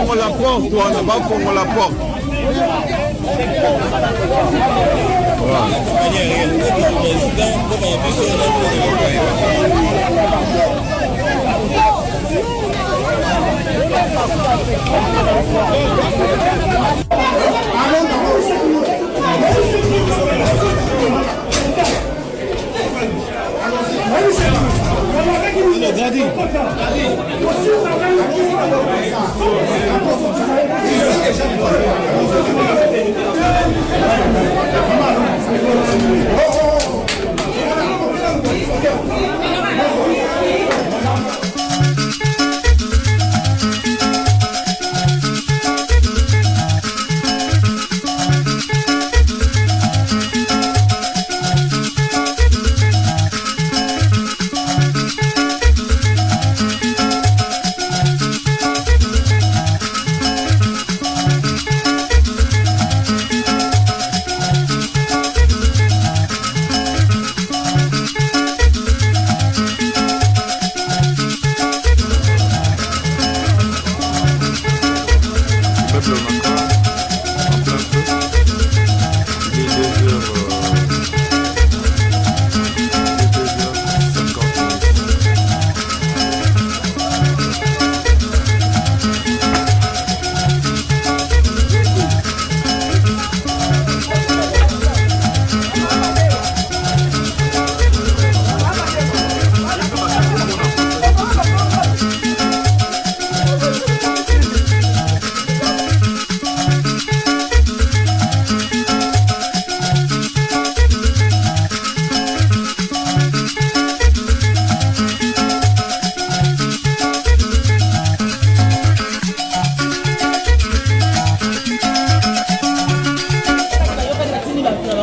Va la porte, toi, va la porte.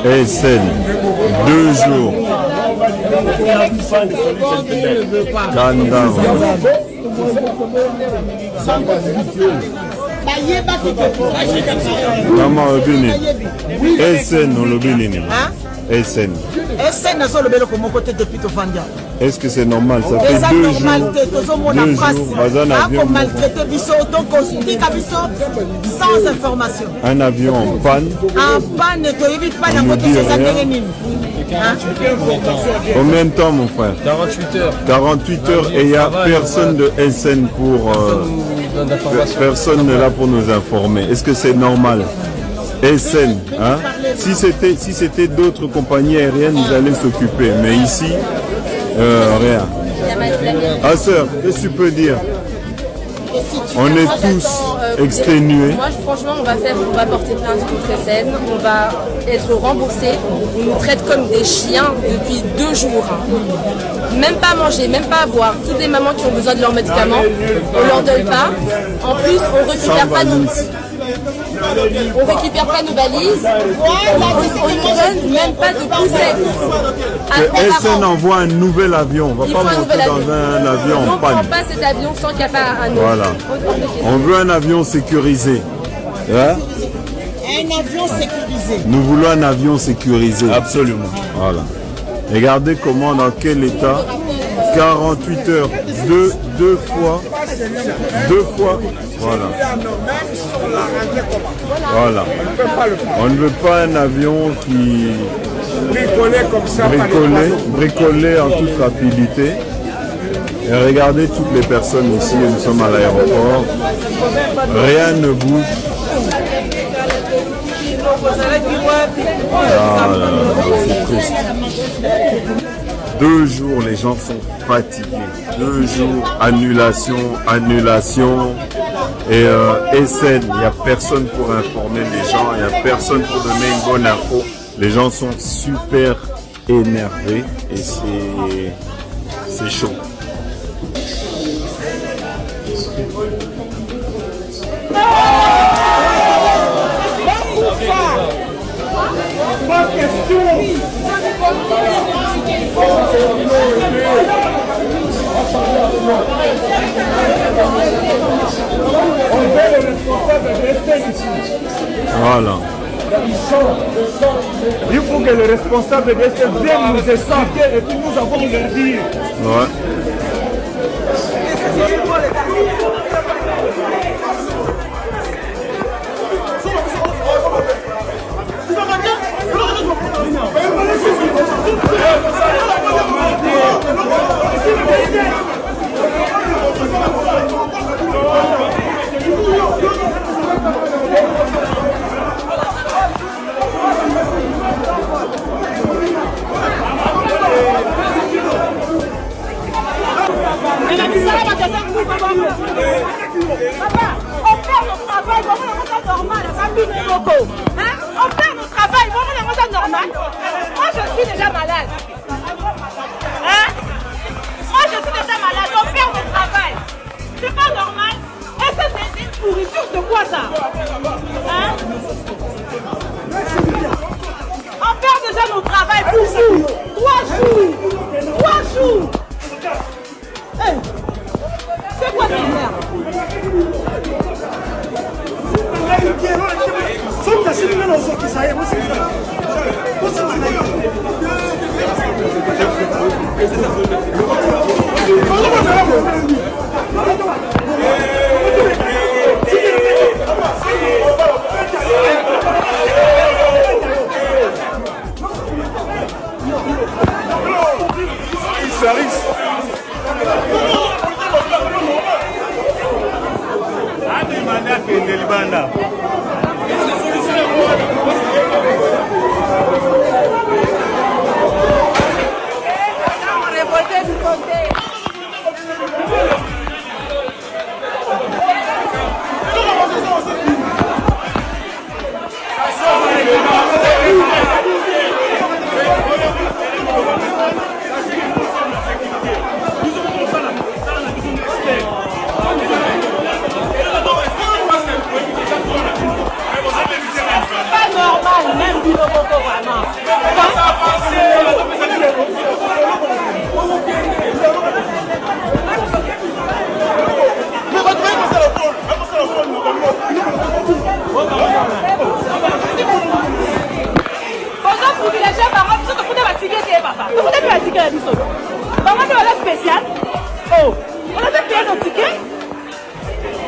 Essen, 2 jours. Maman Obini. Essen, on l'Obini. Essen. Essen, on l'Obini comme côté depuis Tofandia. Est-ce que c'est normal? Ça fait 2 jours. 2 jours. Donc on se dit sans information. Un avion en panne. En panne, tu évites pas la moto sans adhérer. Combien de temps, mon frère? 48 heures. 48 heures et il n'y a personne de SN pour... personne n'est là pour nous informer. Est-ce que c'est normal? SN, hein? Si c'était d'autres compagnies aériennes, ils allaient s'occuper. Mais ici, rien. Ah sœur, qu'est-ce que tu peux dire? On est tous exténués. Moi, franchement, on va porter plainte contre SN. On va être remboursé. On nous traite comme des chiens depuis 2 jours. Même pas à manger, même pas à boire. Toutes les mamans qui ont besoin de leurs médicaments, on leur donne pas. En plus, on récupère pas nos valises. On ne donne même pas de poussette. SN envoie un nouvel avion. On ne va pas monter dans un avion en panne. On ne prend pas cet avion sans qu'il n'y a pas un autre. Voilà. On veut un avion sécurisé. Hein? Un avion sécurisé. Nous voulons un avion sécurisé. Absolument. Voilà. Regardez comment, dans quel état. 48 heures, deux fois. Voilà. Voilà. On ne veut pas un avion qui bricolé en toute rapidité. Et regardez toutes les personnes ici, nous sommes à l'aéroport. Rien ne bouge. Ah, c'est triste. 2 jours, les gens sont fatigués. 2 jours, annulation. Et SN, il n'y a personne pour informer les gens, il n'y a personne pour donner une bonne info. Les gens sont super énervés et c'est chaud. les responsables de SN viennent nous expliquer et puis nous avons leur dire. Ouais. On perd notre travail, c'est normal. On perd notre travail, c'est normal. Moi, je suis déjà malade. Moi, je suis déjà malade. On perd notre travail. C'est pas normal. Et ça, c'est une pourriture de quoi ça? On perd déjà notre travail pour vous. 3 jours. 3 jours. Hey. C'est quoi cette merde?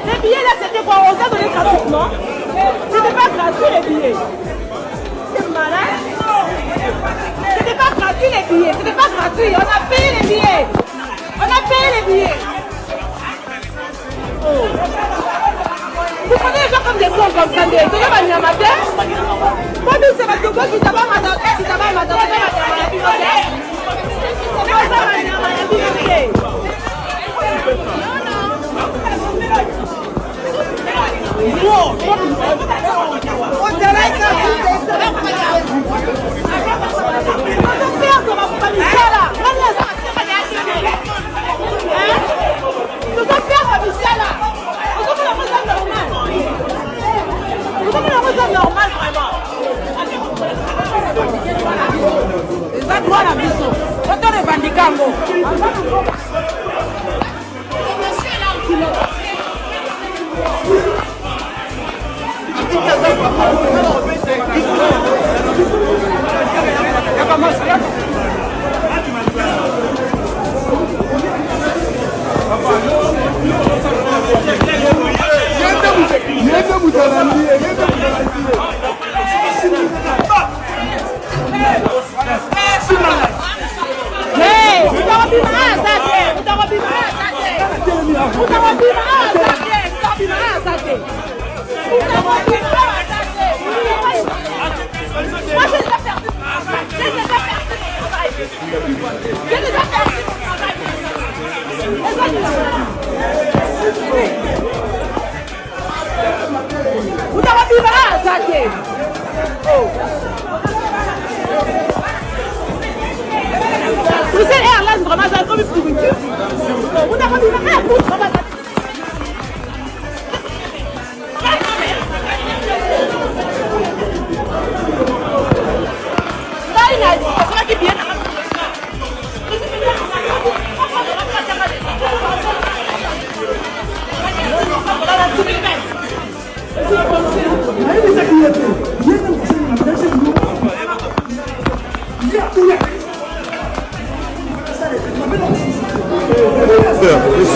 Les billets là c'était quoi? On a donné gratuitement. C'était pas gratuit les billets. C'est malade. C'était pas gratuit les billets. C'était pas gratuit. On a payé les billets. On a payé les billets. Oh. Vous prenez les gens comme des cons comme ça. Vous avez un matin. Moi, c'est parce que moi, si t'as pas madame, si t'as pas madame, normal vraiment. Ça doit la mission. Quand on est bandigambo.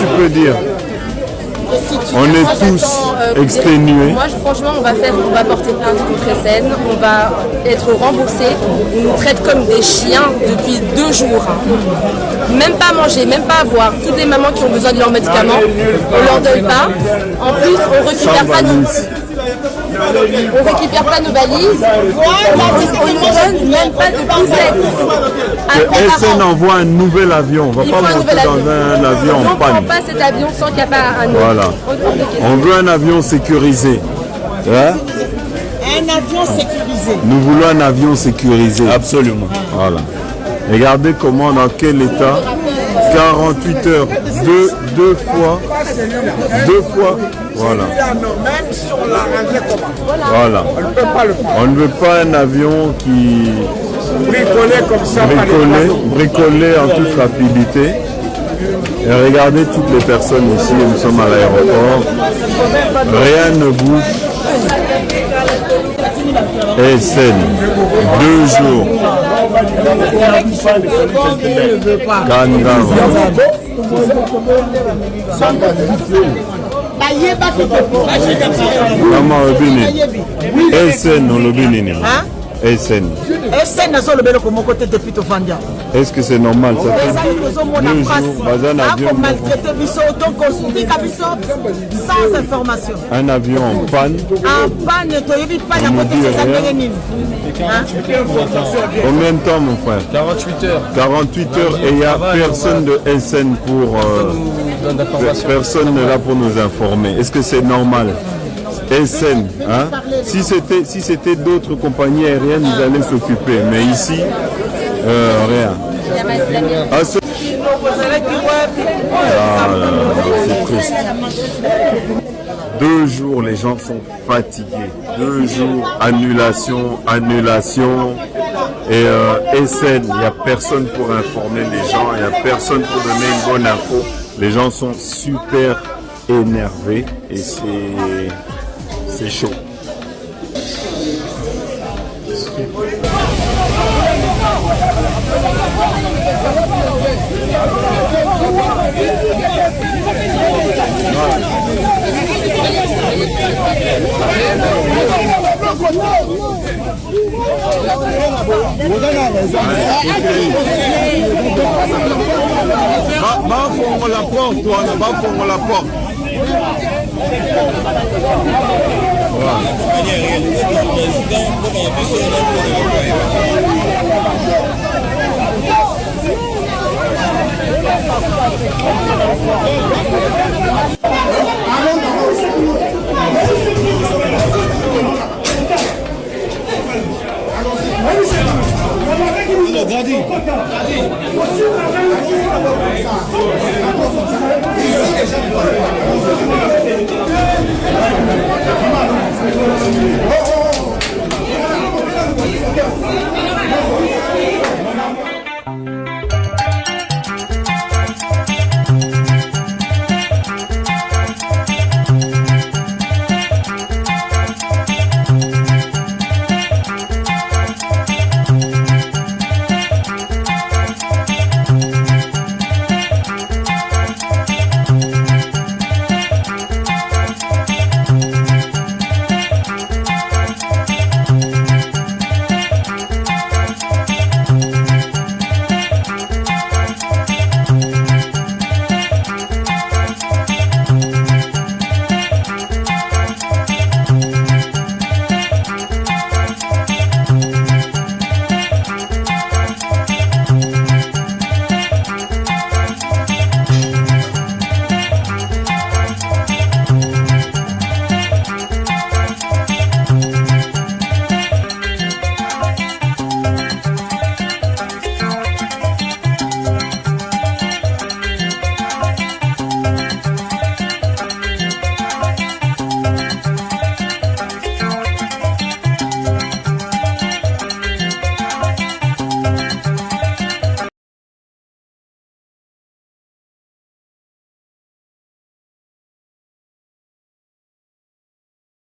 tu peux dire? On est tous exténués. Moi, franchement, on va porter plainte contre SN. On va être remboursé. On nous traite comme des chiens depuis 2 jours. Même pas manger, même pas boire. Toutes les mamans qui ont besoin de leurs médicaments, on leur donne pas. En plus, on récupère pas nos valises. On nous donne même pas de poussette. SN envoie un nouvel avion. On va pas monter dans un avion en panne. On ne prend pas cet avion sans qu'il n'y a pas un autre. Voilà. On veut un avion sécurisé. Hein? Un avion sécurisé. Nous voulons un avion sécurisé. Absolument. Voilà. Regardez comment, dans quel état, 48 heures, deux fois, voilà. Même si on l'a rangé comment? Voilà. On ne peut pas le faire. On ne veut pas un avion qui Bricolé comme ça. bricolé en toute rapidité. Et regardez toutes les personnes ici, nous sommes à l'aéroport. Rien ne bouge. SN, 2 jours. Est-ce que c'est normal ça fait 2 jours, sans information. Un avion en panne. Combien de temps mon frère? 48 heures. 48 heures et il n'y a personne de SN pour... personne n'est là pour nous informer. Est-ce que c'est normal? SN, hein? Si c'était d'autres compagnies aériennes, ils allaient s'occuper. Mais ici, rien. C'est triste. 2 jours, les gens sont fatigués. 2 jours, annulation. Et SN, il n'y a personne pour informer les gens, il n'y a personne pour donner une bonne info. Les gens sont super énervés et c'est chaud. Va fondre la porte, toi, va fondre la porte.